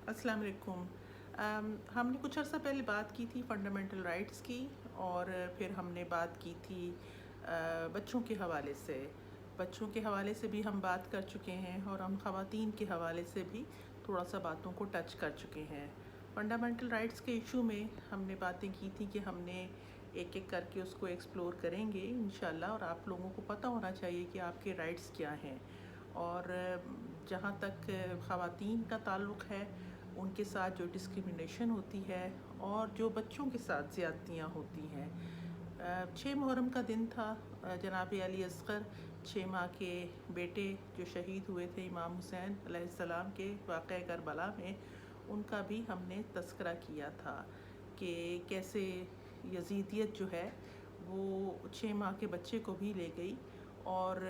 السلام علیکم۔ ہم نے کچھ عرصہ پہلے بات کی تھی فنڈامنٹل رائٹس کی، اور پھر ہم نے بات کی تھی بچوں کے حوالے سے۔ بچوں کے حوالے سے بھی ہم بات کر چکے ہیں، اور ہم خواتین کے حوالے سے بھی تھوڑا سا باتوں کو ٹچ کر چکے ہیں۔ فنڈامنٹل رائٹس کے ایشو میں ہم نے باتیں کی تھی کہ ہم نے ایک ایک کر کے اس کو ایکسپلور کریں گے انشاءاللہ، اور آپ لوگوں کو پتہ ہونا چاہیے کہ آپ کے رائٹس کیا ہیں۔ اور جہاں تک خواتین کا تعلق ہے، ان کے ساتھ جو ڈسکریمنیشن ہوتی ہے اور جو بچوں کے ساتھ زیادتیاں ہوتی ہیں۔ 6 محرم کا دن تھا، جناب علی اصغر 6 ماہ کے بیٹے جو شہید ہوئے تھے امام حسین علیہ السلام کے واقعہ کربلا میں، ان کا بھی ہم نے تذکرہ کیا تھا کہ کیسے یزیدیت جو ہے وہ 6 ماہ کے بچے کو بھی لے گئی، اور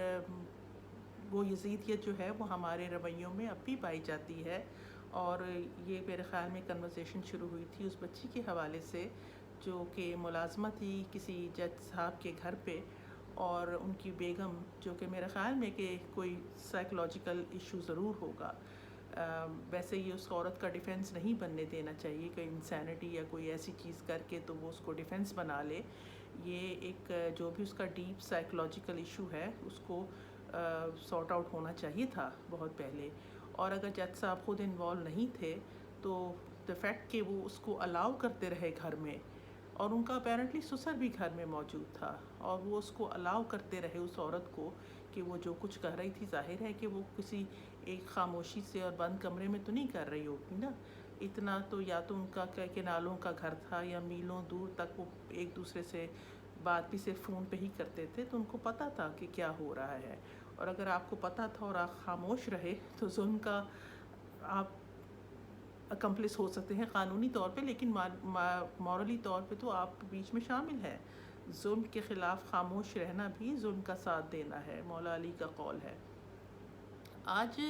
وہ یزیدیت جو ہے وہ ہمارے رویوں میں اب بھی پائی جاتی ہے۔ اور یہ میرے خیال میں کنورسیشن شروع ہوئی تھی اس بچی کے حوالے سے جو کہ ملازمت تھی کسی جج صاحب کے گھر پہ، اور ان کی بیگم جو کہ میرے خیال میں کہ کوئی سائیکولوجیکل ایشو ضرور ہوگا۔ ویسے یہ اس عورت کا ڈیفنس نہیں بننے دینا چاہیے کہ انسینٹی یا کوئی ایسی چیز کر کے تو وہ اس کو ڈیفنس بنا لے۔ یہ ایک جو بھی اس کا ڈیپ سائیکولوجیکل ایشو ہے اس کو سارٹ آؤٹ ہونا چاہیے تھا بہت پہلے۔ اور اگر جج صاحب خود انوالو نہیں تھے تو دا فیکٹ کہ وہ اس کو الاؤ کرتے رہے گھر میں، اور ان کا اپیرنٹلی سسر بھی گھر میں موجود تھا، اور وہ اس کو الاؤ کرتے رہے اس عورت کو کہ وہ جو کچھ کر رہی تھی، ظاہر ہے کہ وہ کسی ایک خاموشی سے اور بند کمرے میں تو نہیں کر رہی ہوگی نا اتنا، تو یا تو ان کا کنالوں کا گھر تھا یا میلوں دور تک وہ ایک دوسرے سے بات بھی صرف فون پہ ہی کرتے تھے، تو ان کو پتہ تھا کہ کیا ہو رہا ہے۔ اور اگر آپ کو پتہ تھا اور آپ خاموش رہے تو ظلم کا آپ اکمپلس ہو سکتے ہیں قانونی طور پہ، لیکن مورلی طور پہ تو آپ بیچ میں شامل ہیں۔ ظلم کے خلاف خاموش رہنا بھی ظلم کا ساتھ دینا ہے، مولا علی کا قول ہے۔ آج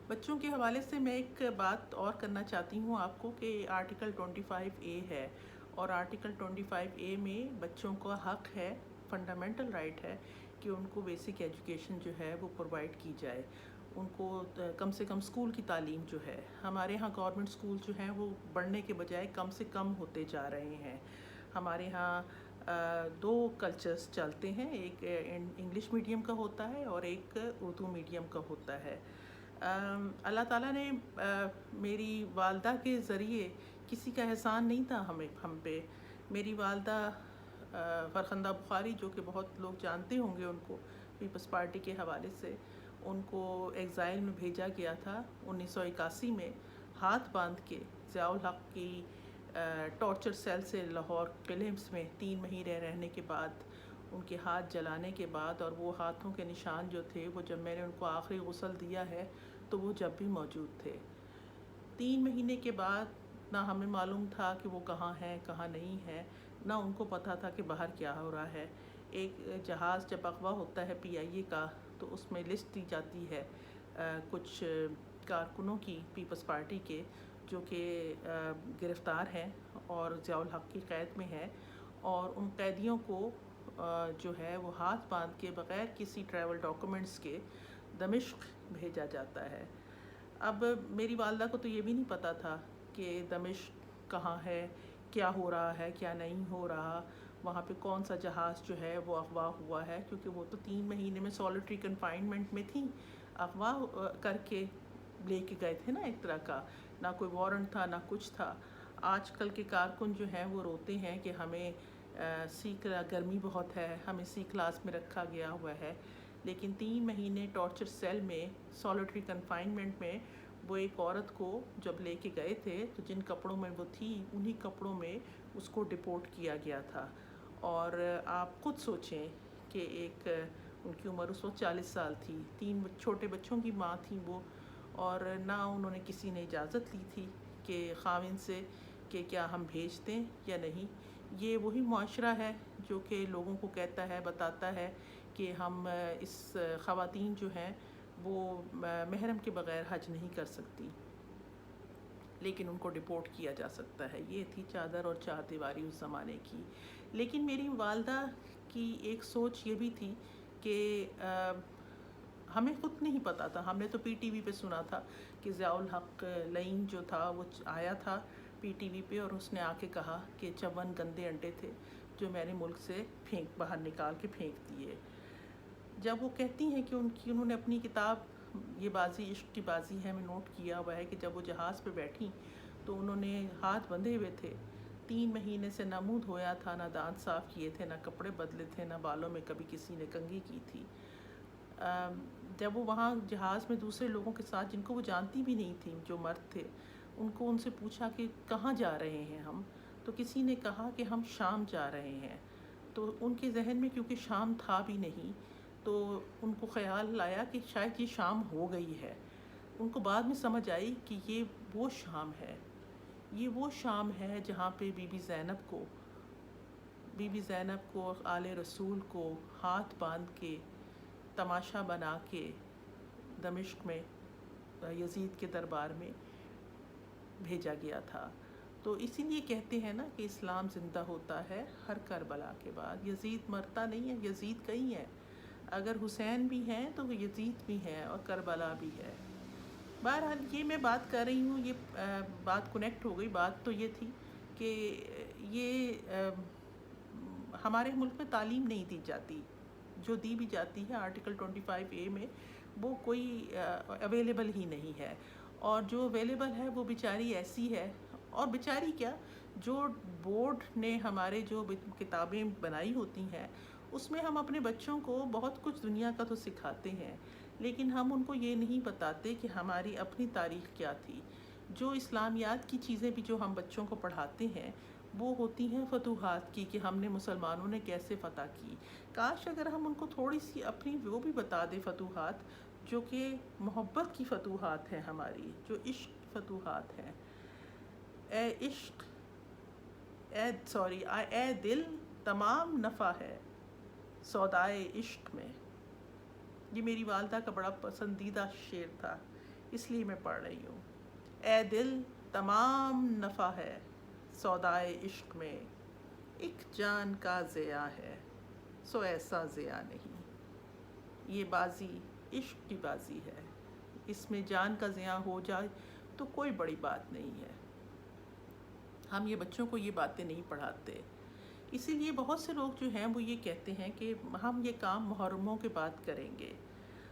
بچوں کے حوالے سے میں ایک بات اور کرنا چاہتی ہوں آپ کو کہ آرٹیکل 25A ہے، اور آرٹیکل 25A میں بچوں کا حق ہے، فنڈامنٹل رائٹ ہے کہ ان کو بیسک ایجوکیشن جو ہے وہ پرووائڈ کی جائے۔ ان کو کم سے کم سکول کی تعلیم جو ہے، ہمارے ہاں گورنمنٹ سکول جو ہیں وہ بڑھنے کے بجائے کم سے کم ہوتے جا رہے ہیں۔ ہمارے ہاں 2 کلچرز چلتے ہیں، ایک انگلش میڈیم کا ہوتا ہے اور ایک اردو میڈیم کا ہوتا ہے۔ اللہ تعالیٰ نے میری والدہ کے ذریعے، کسی کا احسان نہیں تھا ہم پہ، میری والدہ فرخندہ بخاری جو کہ بہت لوگ جانتے ہوں گے ان کو پیپلز پارٹی کے حوالے سے، ان کو ایگزائل میں بھیجا گیا تھا 1981 میں، ہاتھ باندھ کے ضیاء الحق کی ٹارچر سیل سے لاہور قلعے میں 3 مہینے رہنے کے بعد، ان کے ہاتھ جلانے کے بعد، اور وہ ہاتھوں کے نشان جو تھے وہ جب میں نے ان کو آخری غسل دیا ہے تو وہ جب بھی موجود تھے۔ 3 مہینے کے بعد نہ ہمیں معلوم تھا کہ وہ کہاں ہیں کہاں نہیں ہیں، نہ ان کو پتہ تھا کہ باہر کیا ہو رہا ہے۔ ایک جہاز جب اغوا ہوتا ہے PIA کا تو اس میں لسٹ دی جاتی ہے کچھ کارکنوں کی پیپلز پارٹی کے جو کہ گرفتار ہیں اور ضیاء الحق کی قید میں ہے، اور ان قیدیوں کو جو ہے وہ ہاتھ باندھ کے بغیر کسی ٹریول ڈاکومنٹس کے دمشق بھیجا جاتا ہے۔ اب میری والدہ کو تو یہ بھی نہیں پتہ تھا کہ دمشق کہاں ہے، کیا ہو رہا ہے کیا نہیں ہو رہا، وہاں پہ کون سا جہاز جو ہے وہ اغوا ہوا ہے، کیونکہ وہ تو 3 مہینے میں سولیٹری کنفائنمنٹ میں تھیں، اغوا کر کے لے کے گئے تھے نا ایک طرح کا، نہ کوئی وارنٹ تھا نہ کچھ تھا۔ آج کل کے کارکن جو ہیں وہ روتے ہیں کہ ہمیں گرمی بہت ہے، ہمیں سی کلاس میں رکھا گیا ہوا ہے، لیکن 3 مہینے ٹارچر سیل میں سولیٹری کنفائنمنٹ میں وہ ایک عورت کو جب لے کے گئے تھے تو جن کپڑوں میں وہ تھی انہی کپڑوں میں اس کو ڈپورٹ کیا گیا تھا۔ اور آپ خود سوچیں کہ ایک ان کی عمر اس وقت 40 سال تھی، 3 چھوٹے بچوں کی ماں تھی وہ، اور نہ انہوں نے کسی نے اجازت لی تھی کہ خاوند سے کہ کیا ہم بھیج دیں یا نہیں۔ یہ وہی معاشرہ ہے جو کہ لوگوں کو کہتا ہے، بتاتا ہے کہ ہم اس خواتین جو ہیں وہ محرم کے بغیر حج نہیں کر سکتی، لیکن ان کو ڈپورٹ کیا جا سکتا ہے۔ یہ تھی چادر اور چار دیواری اس زمانے کی۔ لیکن میری والدہ کی ایک سوچ یہ بھی تھی کہ ہمیں خود نہیں پتہ تھا، ہم نے تو پی ٹی وی پہ سنا تھا کہ ضیاء الحق لعین جو تھا وہ آیا تھا پی ٹی وی پہ، اور اس نے آ کے کہا کہ 54 گندے انڈے تھے جو میں نے ملک سے باہر نکال کے پھینک دیے۔ جب وہ کہتی ہیں کہ انہوں نے اپنی کتاب یہ بازی عشق کی بازی ہے میں نوٹ کیا ہوا ہے کہ جب وہ جہاز پہ بیٹھیں تو انہوں نے ہاتھ بندھے ہوئے تھے، 3 مہینے سے نہ منہ دھویا تھا، نہ دانت صاف کیے تھے، نہ کپڑے بدلے تھے، نہ بالوں میں کبھی کسی نے کنگھی کی تھی۔ جب وہ وہاں جہاز میں دوسرے لوگوں کے ساتھ، جن کو وہ جانتی بھی نہیں تھی، جو مرد تھے، ان سے پوچھا کہ کہاں جا رہے ہیں ہم، تو کسی نے کہا کہ ہم شام جا رہے ہیں۔ تو ان کے ذہن میں کیونکہ شام تھا بھی نہیں، تو ان کو خیال آیا کہ شاید یہ شام ہو گئی ہے۔ ان کو بعد میں سمجھ آئی کہ یہ وہ شام ہے، یہ وہ شام ہے جہاں پہ بی بی زینب کو آل رسول کو ہاتھ باندھ کے تماشا بنا کے دمشق میں یزید کے دربار میں بھیجا گیا تھا۔ تو اسی لیے کہتے ہیں نا کہ اسلام زندہ ہوتا ہے ہر کربلا کے بعد۔ یزید مرتا نہیں ہے، یزید کئی ہے، اگر حسین بھی ہیں تو یزید بھی ہیں اور کربلا بھی ہے۔ بہرحال یہ میں بات کر رہی ہوں، یہ بات کنیکٹ ہو گئی۔ بات تو یہ تھی کہ یہ ہمارے ملک میں تعلیم نہیں دی جاتی، جو دی بھی جاتی ہے آرٹیکل 25A میں وہ کوئی اویلیبل ہی نہیں ہے، اور جو اویلیبل ہے وہ بیچاری ایسی ہے، اور بیچاری کیا، جو بورڈ نے ہمارے جو کتابیں بنائی ہوتی ہیں اس میں ہم اپنے بچوں کو بہت کچھ دنیا کا تو سکھاتے ہیں، لیکن ہم ان کو یہ نہیں بتاتے کہ ہماری اپنی تاریخ کیا تھی۔ جو اسلامیات کی چیزیں بھی جو ہم بچوں کو پڑھاتے ہیں وہ ہوتی ہیں فتوحات کی، کہ ہم نے مسلمانوں نے کیسے فتح کی۔ کاش اگر ہم ان کو تھوڑی سی اپنی وہ بھی بتا دیں فتوحات، جو کہ محبت کی فتوحات ہیں ہماری، جو عشق کی فتوحات ہیں۔ اے دل تمام نفع ہے سودائے عشق میں۔ یہ میری والدہ کا بڑا پسندیدہ شعر تھا، اس لیے میں پڑھ رہی ہوں۔ اے دل تمام نفع ہے سودائے عشق میں، ایک جان کا ضیاء ہے سو ایسا ضیاء نہیں۔ یہ بازی عشق کی بازی ہے، اس میں جان کا ضیاء ہو جائے تو کوئی بڑی بات نہیں ہے۔ ہم یہ بچوں کو یہ باتیں نہیں پڑھاتے، اسی لیے بہت سے لوگ جو ہیں وہ یہ کہتے ہیں کہ ہم یہ کام محرموں کے بعد کریں گے،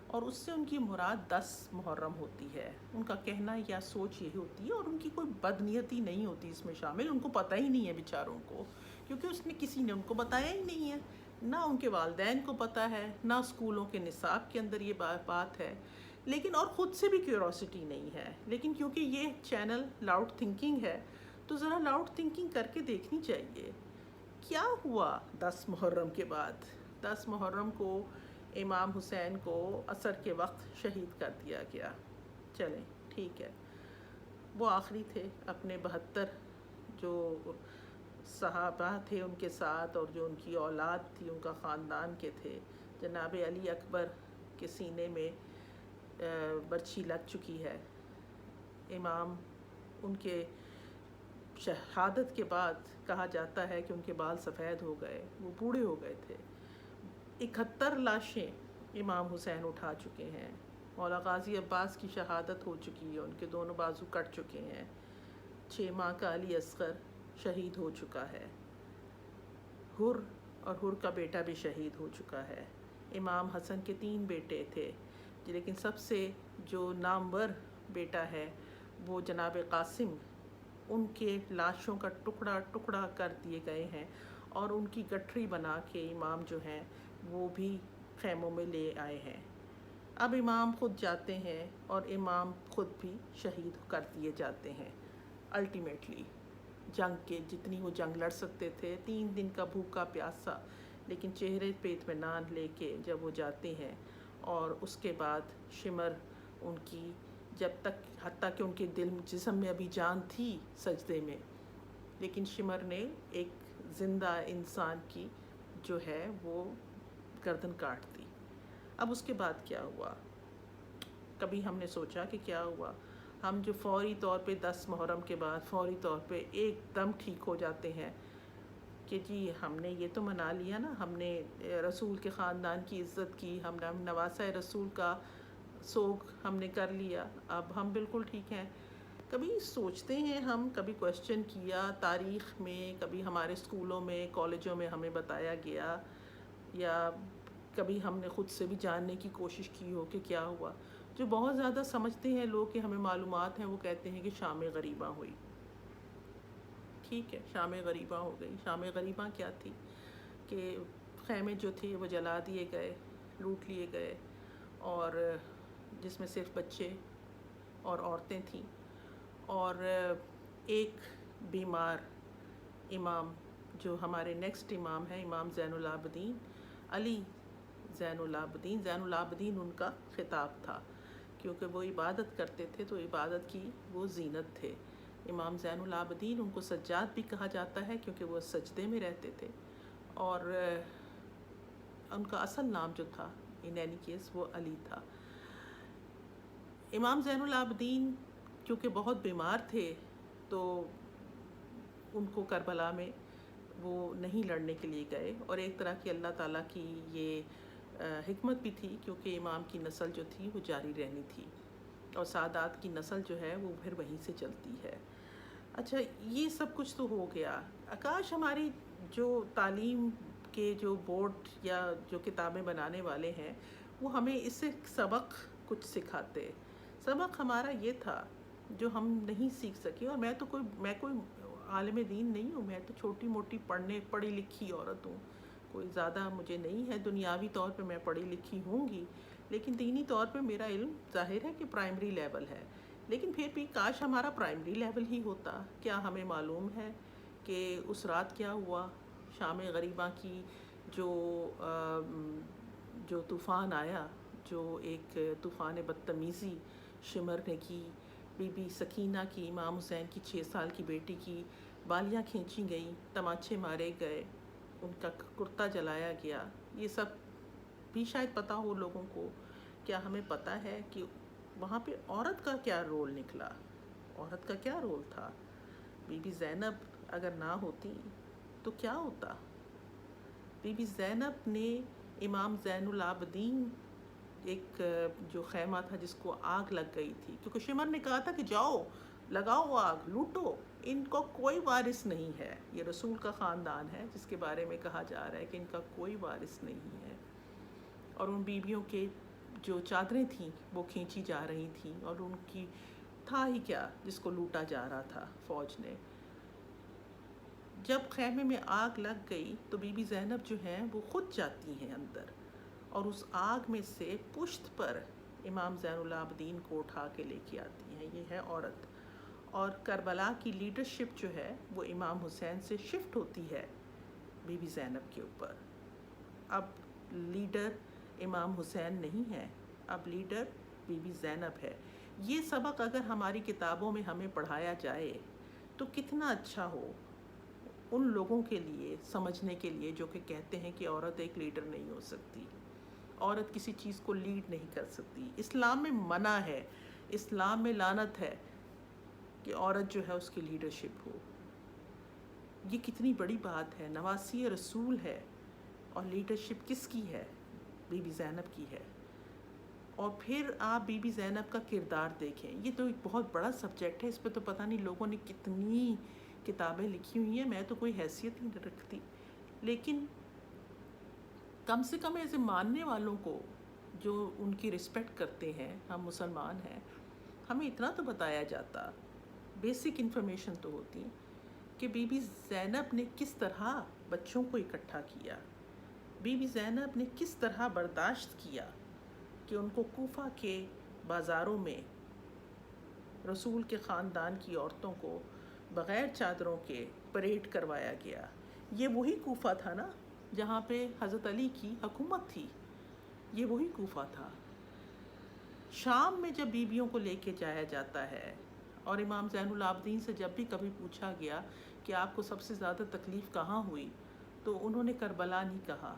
اور اس سے ان کی مراد 10 محرم ہوتی ہے۔ ان کا کہنا یا سوچ یہی ہوتی ہے، اور ان کی کوئی بدنیتی نہیں ہوتی اس میں شامل، ان کو پتہ ہی نہیں ہے بیچاروں کو، کیونکہ اس نے کسی نے ان کو بتایا ہی نہیں ہے، نہ ان کے والدین کو پتہ ہے، نہ اسکولوں کے نصاب کے اندر یہ بات ہے، لیکن اور خود سے بھی کیوروسٹی نہیں ہے۔ لیکن کیونکہ یہ چینل لاؤڈ تھنکنگ ہے تو ذرا لاؤڈ تھنکنگ کر کے دیکھنی چاہیے کیا ہوا 10 محرم کے بعد۔ 10 محرم کو امام حسین کو عصر کے وقت شہید کر دیا گیا۔ چلیں ٹھیک ہے، وہ آخری تھے، اپنے 72 جو صحابہ تھے ان کے ساتھ، اور جو ان کی اولاد تھی ان کا خاندان کے تھے، جناب علی اکبر کے سینے میں برچھی لگ چکی ہے۔ امام ان کے شہادت کے بعد کہا جاتا ہے کہ ان کے بال سفید ہو گئے، وہ بوڑھے ہو گئے تھے۔ 71 لاشیں امام حسین اٹھا چکے ہیں۔ مولا غازی عباس کی شہادت ہو چکی ہے، ان کے دونوں بازو کٹ چکے ہیں۔ 6 ماہ کا علی اصغر شہید ہو چکا ہے۔ حر اور حر کا بیٹا بھی شہید ہو چکا ہے۔ امام حسن کے 3 بیٹے تھے، لیکن سب سے جو نامور بیٹا ہے وہ جناب قاسم، ان کے لاشوں کا ٹکڑا ٹکڑا کر دیے گئے ہیں، اور ان کی گٹھری بنا کے امام جو ہیں وہ بھی خیموں میں لے آئے ہیں۔ اب امام خود جاتے ہیں اور امام خود بھی شہید کر دیے جاتے ہیں الٹیمیٹلی۔ جنگ کے جتنی وہ جنگ لڑ سکتے تھے، 3 دن کا بھوکا پیاسا، لیکن چہرے پہ اطمینان لے کے جب وہ جاتے ہیں، اور اس کے بعد شمر ان کی جب تک، حتیٰ کہ ان کے جسم میں ابھی جان تھی سجدے میں، لیکن شمر نے ایک زندہ انسان کی جو ہے وہ گردن کاٹ دی۔ اب اس کے بعد کیا ہوا؟ کبھی ہم نے سوچا کہ کیا ہوا؟ ہم جو فوری طور پہ 10 محرم کے بعد فوری طور پہ ایک دم ٹھیک ہو جاتے ہیں، کہ جی ہم نے یہ تو منا لیا نا، ہم نے رسول کے خاندان کی عزت کی، ہم نے نواسہ رسول کا سوگ ہم نے کر لیا، اب ہم بالکل ٹھیک ہیں۔ کبھی سوچتے ہیں ہم، کبھی کویشچن کیا تاریخ میں، کبھی ہمارے اسکولوں میں کالجوں میں ہمیں بتایا گیا، یا کبھی ہم نے خود سے بھی جاننے کی کوشش کی ہو کہ کیا ہوا؟ جو بہت زیادہ سمجھتے ہیں لوگ کہ ہمیں معلومات ہیں، وہ کہتے ہیں کہ شام غریباں ہوئی۔ ٹھیک ہے، شام غریباں ہو گئی۔ شام غریباں کیا تھی کہ خیمے جو تھے وہ جلا دیے گئے، لوٹ لیے گئے، اور جس میں صرف بچے اور عورتیں تھیں، اور ایک بیمار امام جو ہمارے نیکسٹ امام ہیں، امام زین العابدین علی زین العابدین، زین العابدین ان کا خطاب تھا کیونکہ وہ عبادت کرتے تھے، تو عبادت کی وہ زینت تھے۔ امام زین العابدین، ان کو سجاد بھی کہا جاتا ہے کیونکہ وہ سجدے میں رہتے تھے، اور ان کا اصل نام جو تھا ان اینی کیس وہ علی تھا۔ امام زین العابدین کیونکہ بہت بیمار تھے تو ان کو کربلا میں وہ نہیں لڑنے کے لیے گئے، اور ایک طرح کی اللہ تعالیٰ کی یہ حکمت بھی تھی کیونکہ امام کی نسل جو تھی وہ جاری رہنی تھی، اور سادات کی نسل جو ہے وہ پھر وہیں سے چلتی ہے۔ اچھا، یہ سب کچھ تو ہو گیا۔ کاش ہماری جو تعلیم کے جو بورڈ یا جو کتابیں بنانے والے ہیں وہ ہمیں اس سے سبق کچھ سکھاتے۔ سبق ہمارا یہ تھا جو ہم نہیں سیکھ سکے، اور میں کوئی عالم دین نہیں ہوں، میں تو چھوٹی موٹی پڑھی لکھی عورت ہوں، کوئی زیادہ مجھے نہیں ہے، دنیاوی طور پہ میں پڑھی لکھی ہوں گی، لیکن دینی طور پہ میرا علم ظاہر ہے کہ پرائمری لیول ہے، لیکن پھر بھی کاش ہمارا پرائمری لیول ہی ہوتا۔ کیا ہمیں معلوم ہے کہ اس رات کیا ہوا؟ شام غریباں کی جو طوفان آیا، جو ایک طوفان بدتمیزی شمر نے کی، بی بی سکینہ کی، امام حسین کی 6 سال کی بیٹی کی بالیاں کھینچی گئیں، تماچے مارے گئے، ان کا کرتا جلایا گیا، یہ سب بھی شاید پتہ ہو لوگوں کو۔ کیا ہمیں پتہ ہے کہ وہاں پہ عورت کا کیا رول نکلا؟ عورت کا کیا رول تھا؟ بی بی زینب اگر نہ ہوتی تو کیا ہوتا؟ بی بی زینب نے امام زین العابدین، ایک جو خیمہ تھا جس کو آگ لگ گئی تھی، کیونکہ شمر نے کہا تھا کہ جاؤ لگاؤ آگ، لوٹو، ان کو کوئی وارث نہیں ہے، یہ رسول کا خاندان ہے جس کے بارے میں کہا جا رہا ہے کہ ان کا کوئی وارث نہیں ہے، اور ان بیویوں کے جو چادریں تھیں وہ کھینچی جا رہی تھیں، اور ان کی تھا ہی کیا جس کو لوٹا جا رہا تھا فوج نے۔ جب خیمے میں آگ لگ گئی تو بی بی زینب جو ہیں وہ خود جاتی ہیں اندر، اور اس آگ میں سے پشت پر امام زین العابدین کو اٹھا کے لے کے آتی ہیں۔ یہ ہے عورت، اور کربلا کی لیڈرشپ جو ہے وہ امام حسین سے شفٹ ہوتی ہے بی بی زینب کے اوپر۔ اب لیڈر امام حسین نہیں ہے، اب لیڈر بی بی زینب ہے۔ یہ سبق اگر ہماری کتابوں میں ہمیں پڑھایا جائے تو کتنا اچھا ہو ان لوگوں کے لیے، سمجھنے کے لیے جو کہ کہتے ہیں کہ عورت ایک لیڈر نہیں ہو سکتی، عورت کسی چیز کو لیڈ نہیں کر سکتی۔ اسلام میں منع ہے، اسلام میں لعنت ہے کہ عورت جو ہے اس کی لیڈرشپ ہو۔ یہ کتنی بڑی بات ہے، نواسی رسول ہے، اور لیڈرشپ کس کی ہے؟ بی بی زینب کی ہے۔ اور پھر آپ بی بی زینب کا کردار دیکھیں، یہ تو ایک بہت بڑا سبجیکٹ ہے، اس پہ تو پتہ نہیں لوگوں نے کتنی کتابیں لکھی ہوئی ہیں، میں تو کوئی حیثیت نہیں رکھتی، لیکن کم سے کم ایسے ماننے والوں کو جو ان کی رسپیکٹ کرتے ہیں، ہم مسلمان ہیں، ہمیں اتنا تو بتایا جاتا، بیسک انفارمیشن تو ہوتی کہ بی بی زینب نے کس طرح بچوں کو اکٹھا کیا، بی بی زینب نے کس طرح برداشت کیا کہ ان کو کوفہ کے بازاروں میں رسول کے خاندان کی عورتوں کو بغیر چادروں کے پریڈ کروایا گیا۔ یہ وہی کوفہ تھا نا جہاں پہ حضرت علی کی حکومت تھی، یہ وہی کوفہ تھا۔ شام میں جب بیویوں کو لے کے جایا جاتا ہے، اور امام زین العابدین سے جب بھی کبھی پوچھا گیا کہ آپ کو سب سے زیادہ تکلیف کہاں ہوئی، تو انہوں نے کربلا نہیں کہا،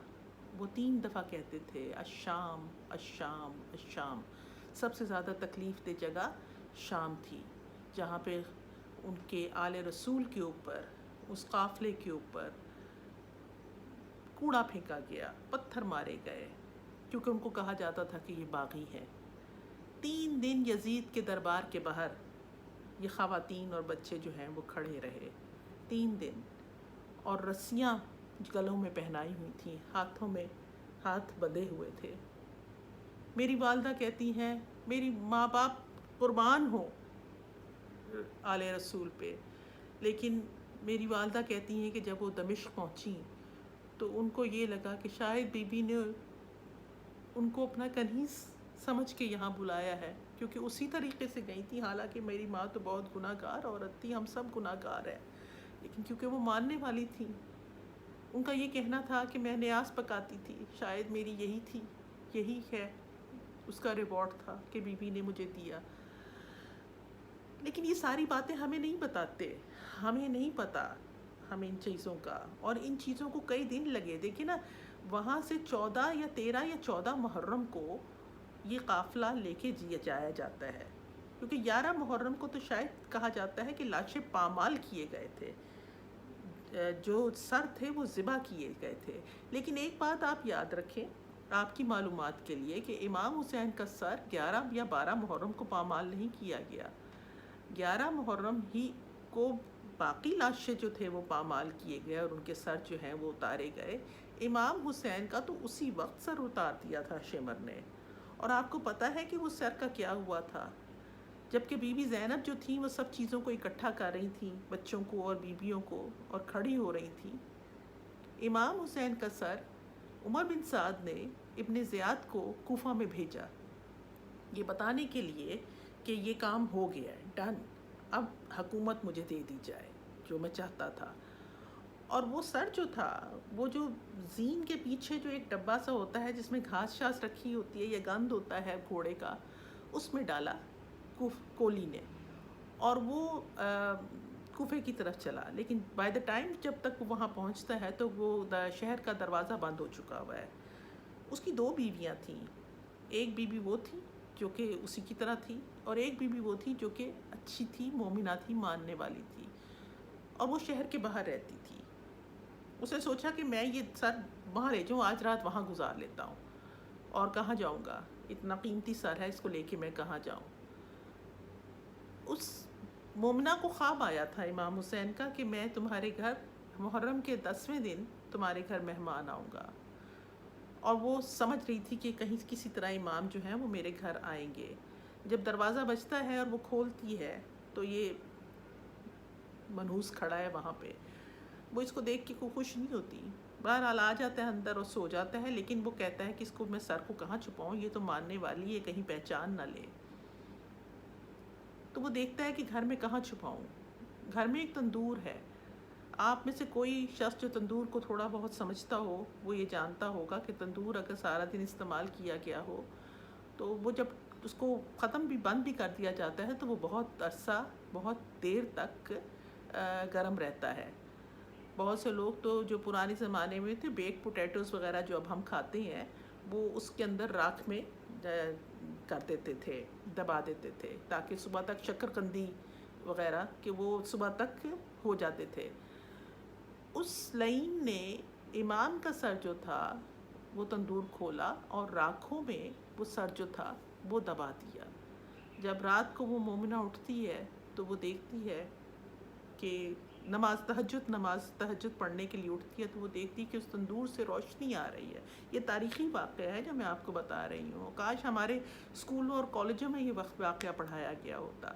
وہ 3 دفعہ کہتے تھے الشام الشام الشام۔ سب سے زیادہ تکلیف دہ جگہ شام تھی، جہاں پہ ان کے آل رسول کے اوپر، اس قافلے کے اوپر کوڑا پھینکا گیا، پتھر مارے گئے، کیونکہ ان کو کہا جاتا تھا کہ یہ باغی ہے۔ 3 دن یزید کے دربار کے باہر یہ خواتین اور بچے جو ہیں وہ کھڑے رہے، 3 دن، اور رسیاں گلوں میں پہنائی ہوئی تھیں، ہاتھوں میں ہاتھ بندھے ہوئے تھے۔ میری والدہ کہتی ہیں، میری ماں باپ قربان ہو آل رسول پہ، لیکن میری والدہ کہتی ہیں کہ جب وہ دمشق پہنچیں تو ان کو یہ لگا کہ شاید بی بی نے ان کو اپنا کنیز سمجھ کے یہاں بلایا ہے، کیونکہ اسی طریقے سے گئی تھی۔ حالانکہ میری ماں تو بہت گناہ گار عورت تھی، ہم سب گناہ گار ہیں، لیکن کیونکہ وہ ماننے والی تھی، ان کا یہ کہنا تھا کہ میں نیاز پکاتی تھی، شاید میری یہی ہے، اس کا ریوارڈ تھا کہ بی بی نے مجھے دیا۔ لیکن یہ ساری باتیں ہمیں نہیں بتاتے، ہمیں نہیں پتہ ہمیں ان چیزوں کا، اور ان چیزوں کو کئی دن لگے۔ دیکھیں نا، وہاں سے 14 یا 13 یا 14 محرم کو یہ قافلہ لے کے جایا جاتا ہے، کیونکہ 11 محرم کو تو شاید کہا جاتا ہے کہ لاشیں پامال کیے گئے تھے، جو سر تھے وہ ذبح کیے گئے تھے۔ لیکن ایک بات آپ یاد رکھیں آپ کی معلومات کے لیے، کہ امام حسین کا سر 11 یا 12 محرم کو پامال نہیں کیا گیا، 11 محرم ہی کو باقی لاشیں جو تھے وہ پامال کیے گئے اور ان کے سر جو ہیں وہ اتارے گئے۔ امام حسین کا تو اسی وقت سر اتار دیا تھا شمر نے، اور آپ کو پتہ ہے کہ وہ سر کا کیا ہوا تھا؟ جبکہ بی بی زینب جو تھیں وہ سب چیزوں کو اکٹھا کر رہی تھیں، بچوں کو اور بیویوں کو، اور کھڑی ہو رہی تھیں، امام حسین کا سر عمر بن سعد نے ابن زیاد کو کوفہ میں بھیجا، یہ بتانے کے لیے کہ یہ کام ہو گیا ہے، ڈن، اب حکومت مجھے دے دی جائے جو میں چاہتا تھا۔ اور وہ سر جو تھا، وہ جو زین کے پیچھے جو ایک ڈبہ سا ہوتا ہے جس میں گھاس شاس رکھی ہوتی ہے یا گند ہوتا ہے گھوڑے کا، اس میں ڈالا کولی نے، اور وہ کوفے کی طرف چلا۔ لیکن بائی دا ٹائم جب تک وہ وہاں پہنچتا ہے تو وہ شہر کا دروازہ بند ہو چکا ہوا ہے۔ اس کی 2 بیویاں تھیں، ایک بیوی وہ تھی جو کہ اسی کی طرح تھی، اور ایک بیوی وہ تھی جو کہ اچھی تھی، مومنہ تھی، ماننے والی تھی، اور وہ شہر کے باہر رہتی تھی۔ اس نے سوچا کہ میں یہ سر وہاں لے جاؤں، آج رات وہاں گزار لیتا ہوں، اور کہاں جاؤں گا، اتنا قیمتی سر ہے، اس کو لے کے میں کہاں جاؤں۔ اس مومنہ کو خواب آیا تھا امام حسین کا کہ میں تمہارے گھر محرم کے 10ویں دن تمہارے گھر مہمان آؤں گا، اور وہ سمجھ رہی تھی کہ کہیں کسی طرح امام جو ہیں وہ میرے گھر آئیں گے۔ جب دروازہ بجتا ہے اور وہ کھولتی ہے تو یہ منحوس کھڑا ہے وہاں پہ، وہ اس کو دیکھ کے کوئی خوش نہیں ہوتی، بہرحال آ جاتا ہے اندر اور سو جاتا ہے، لیکن وہ کہتا ہے کہ اس کو میں سر کو کہاں چھپاؤں، یہ تو ماننے والی ہے، کہیں پہچان نہ لے۔ تو وہ دیکھتا ہے کہ گھر میں کہاں چھپاؤں، گھر میں ایک تندور ہے۔ آپ میں سے کوئی شخص جو تندور کو تھوڑا بہت سمجھتا ہو وہ یہ جانتا ہوگا کہ تندور اگر سارا دن استعمال کیا گیا ہو تو وہ جب اس کو ختم بھی بند بھی کر دیا جاتا ہے تو وہ بہت عرصہ، بہت دیر تک گرم رہتا ہے۔ بہت سے لوگ تو جو پرانے زمانے میں تھے، بیک پوٹیٹوز وغیرہ جو اب ہم کھاتے ہیں، وہ اس کے اندر راکھ میں کر دیتے تھے، دبا دیتے تھے، تاکہ صبح تک شکر قندی وغیرہ کہ وہ صبح تک ہو جاتے تھے۔ اس لائن نے امام کا سر جو تھا وہ تندور کھولا اور راکھوں میں وہ سر جو تھا وہ دبا دیا۔ جب رات کو وہ مومنہ اٹھتی ہے تو وہ دیکھتی ہے کہ تہجد پڑھنے کے لیے اٹھتی ہے تو وہ دیکھتی ہے کہ اس تندور سے روشنی آ رہی ہے۔ یہ تاریخی واقعہ ہے جو میں آپ کو بتا رہی ہوں، کاش ہمارے اسکولوں اور کالجوں میں یہ واقعہ پڑھایا گیا ہوتا۔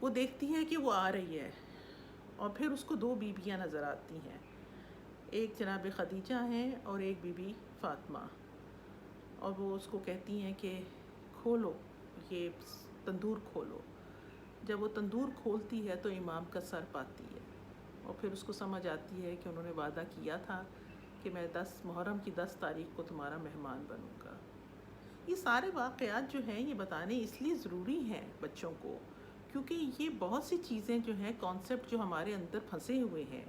وہ دیکھتی ہے کہ وہ آ رہی ہے، اور پھر اس کو 2 بیویاں نظر آتی ہیں، ایک جناب خدیجہ ہیں اور ایک بی بی فاطمہ، اور وہ اس کو کہتی ہیں کہ کھولو یہ تندور کھولو۔ جب وہ تندور کھولتی ہے تو امام کا سر پاتی ہے، اور پھر اس کو سمجھ آتی ہے کہ انہوں نے وعدہ کیا تھا کہ میں محرم کی 10 تاریخ کو تمہارا مہمان بنوں گا۔ یہ سارے واقعات جو ہیں یہ بتانے اس لیے ضروری ہیں بچوں کو، کیونکہ یہ بہت سی چیزیں جو ہیں، کانسیپٹ جو ہمارے اندر پھنسے ہوئے ہیں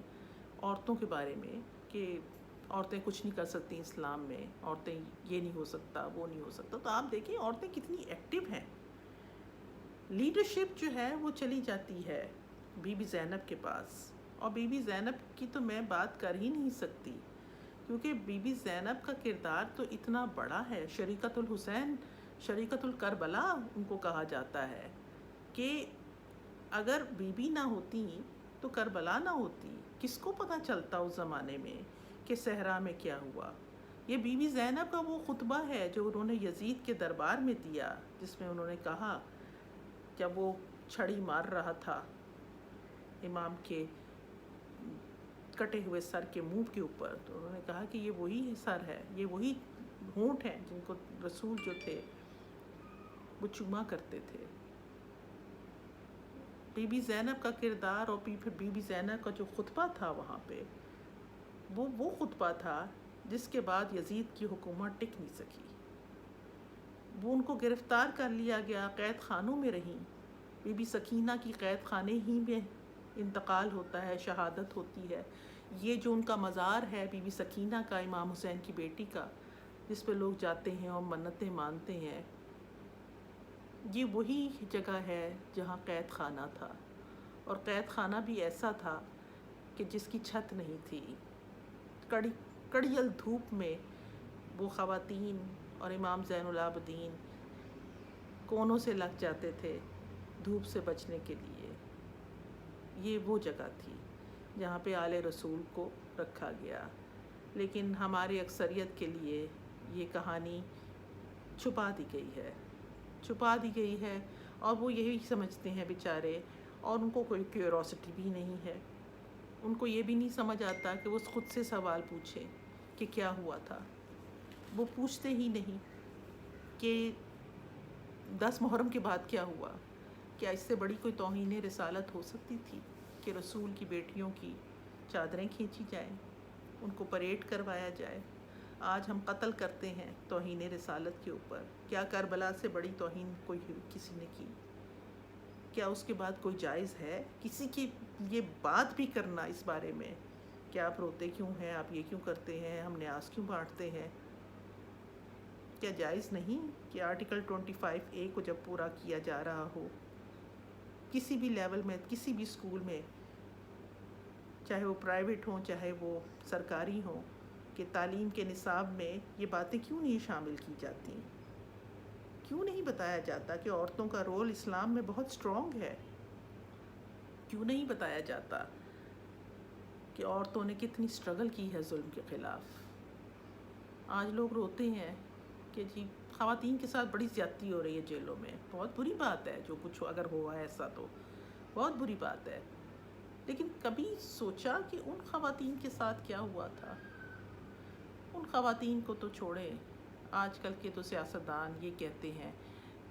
عورتوں کے بارے میں، کہ عورتیں کچھ نہیں کر سکتی اسلام میں، عورتیں یہ نہیں ہو سکتا، وہ نہیں ہو سکتا۔ تو آپ دیکھیں عورتیں کتنی ایکٹیو ہیں، لیڈرشپ جو ہے وہ چلی جاتی ہے بی بی زینب کے پاس، اور بی بی زینب کی تو میں بات کر ہی نہیں سکتی، کیونکہ بی بی زینب کا کردار تو اتنا بڑا ہے. شریکۃ الحسین، شریکۃ الکربلا ان کو کہا جاتا ہے، کہ اگر بی بی نہ ہوتی تو کربلا نہ ہوتی. کس کو پتہ چلتا اس زمانے میں کہ صحرا میں کیا ہوا. یہ بی بی زینب کا وہ خطبہ ہے جو انہوں نے یزید کے دربار میں دیا، جس میں انہوں نے کہا، جب وہ چھڑی مار رہا تھا امام کے کٹے ہوئے سر کے منہ کے اوپر، تو انہوں نے کہا کہ یہ وہی سر ہے، یہ وہی ہونٹ ہیں جن کو رسول جو تھے وہ چوما کرتے تھے. بی بی زینب کا کردار اور پھر بی بی زینب کا جو خطبہ تھا وہاں پہ، وہ خطبہ تھا جس کے بعد یزید کی حکومت ٹک نہیں سکی. وہ ان کو گرفتار کر لیا گیا، قید خانوں میں رہیں. بی بی سکینہ کی قید خانے ہی میں انتقال ہوتا ہے، شہادت ہوتی ہے. یہ جو ان کا مزار ہے بی بی سکینہ کا، امام حسین کی بیٹی کا، جس پہ لوگ جاتے ہیں اور منتیں مانتے ہیں، یہ وہی جگہ ہے جہاں قید خانہ تھا. اور قید خانہ بھی ایسا تھا کہ جس کی چھت نہیں تھی. کڑیل دھوپ میں وہ خواتین اور امام زین العابدین کونوں سے لگ جاتے تھے دھوپ سے بچنے کے لیے. یہ وہ جگہ تھی جہاں پہ آل رسول کو رکھا گیا. لیکن ہماری اکثریت کے لیے یہ کہانی چھپا دی گئی ہے، اور وہ یہی سمجھتے ہیں بیچارے، اور ان کو کوئی کیوروسٹی بھی نہیں ہے. ان کو یہ بھی نہیں سمجھ آتا کہ وہ خود سے سوال پوچھے کہ کیا ہوا تھا. وہ پوچھتے ہی نہیں کہ 10 محرم کے بعد کیا ہوا. کیا اس سے بڑی کوئی توہین رسالت ہو سکتی تھی کہ رسول کی بیٹیوں کی چادریں کھینچی جائیں، ان کو پریڈ کروایا جائے؟ آج ہم قتل کرتے ہیں توہین رسالت کے اوپر. کیا کربلا سے بڑی توہین کسی نے کی؟ کیا اس کے بعد کوئی جائز ہے کسی کی یہ بات بھی کرنا اس بارے میں کہ آپ روتے کیوں ہیں، آپ یہ کیوں کرتے ہیں، ہم نیاز کیوں بانٹتے ہیں؟ کیا جائز نہیں کہ آرٹیکل 25A کو جب پورا کیا جا رہا ہو کسی بھی لیول میں، کسی بھی اسکول میں، چاہے وہ پرائیویٹ ہوں چاہے وہ سرکاری ہوں، کہ تعلیم کے نصاب میں یہ باتیں کیوں نہیں شامل کی جاتی؟ کیوں نہیں بتایا جاتا کہ عورتوں کا رول اسلام میں بہت اسٹرانگ ہے؟ کیوں نہیں بتایا جاتا کہ عورتوں نے کتنی اسٹرگل کی ہے ظلم کے خلاف؟ آج لوگ روتے ہیں کہ جی خواتین کے ساتھ بڑی زیادتی ہو رہی ہے جیلوں میں. بہت بری بات ہے، جو کچھ اگر ہوا ہے ایسا تو بہت بری بات ہے. لیکن کبھی سوچا کہ ان خواتین کے ساتھ کیا ہوا تھا؟ ان خواتین کو تو چھوڑیں. آج کل کے تو سیاستدان یہ کہتے ہیں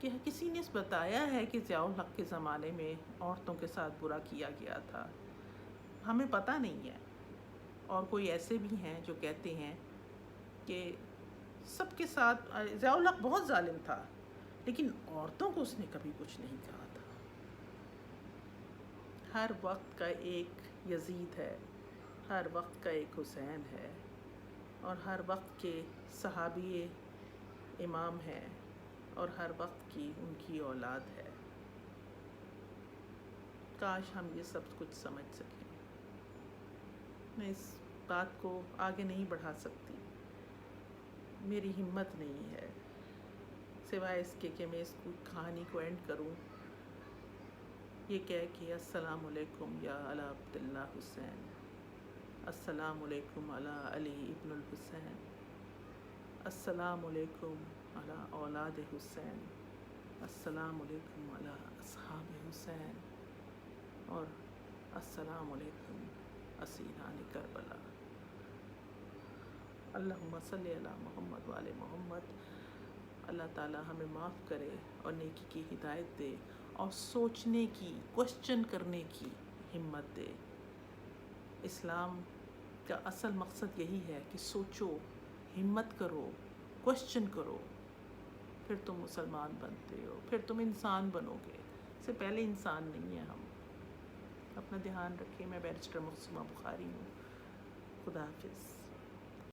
کہ کسی نے بتایا ہے کہ ضیاء الحق کے زمانے میں عورتوں کے ساتھ برا کیا گیا تھا. ہمیں پتہ نہیں ہے. اور کوئی ایسے بھی ہیں جو کہتے ہیں کہ سب کے ساتھ ضیاء الحق بہت ظالم تھا، لیکن عورتوں کو اس نے کبھی کچھ نہیں کہا تھا. ہر وقت کا ایک یزید ہے، ہر وقت کا ایک حسین ہے، اور ہر وقت کے صحابی امام ہیں، اور ہر وقت کی ان کی اولاد ہے. کاش ہم یہ سب کچھ سمجھ سکیں. میں اس بات کو آگے نہیں بڑھا سکتی، میری ہمت نہیں ہے، سوائے اس کے کہ میں اس کہانی کو اینڈ کروں یہ کہہ کہ السلام علیکم یا علی عبداللہ حسین، السلام علیکم علی علی ابن الحسین، السلام علیکم علی اولاد حسین، السلام علیکم علی اصحاب حسین، اور السلام علیکم اسیران کربلا. اللہم صلی علی محمد و علی محمد. اللہ تعالی ہمیں معاف کرے اور نیکی کی ہدایت دے، اور سوچنے کی، کوشچن کرنے کی ہمت دے. اسلام کا اصل مقصد یہی ہے کہ سوچو، ہمت کرو، کوشچن کرو، پھر تم مسلمان بنتے ہو، پھر تم انسان بنو گے. اس سے پہلے انسان نہیں ہیں ہم. اپنا دھیان رکھیں. میں بیرسٹر مقسمہ بخاری ہوں. خدا حافظ.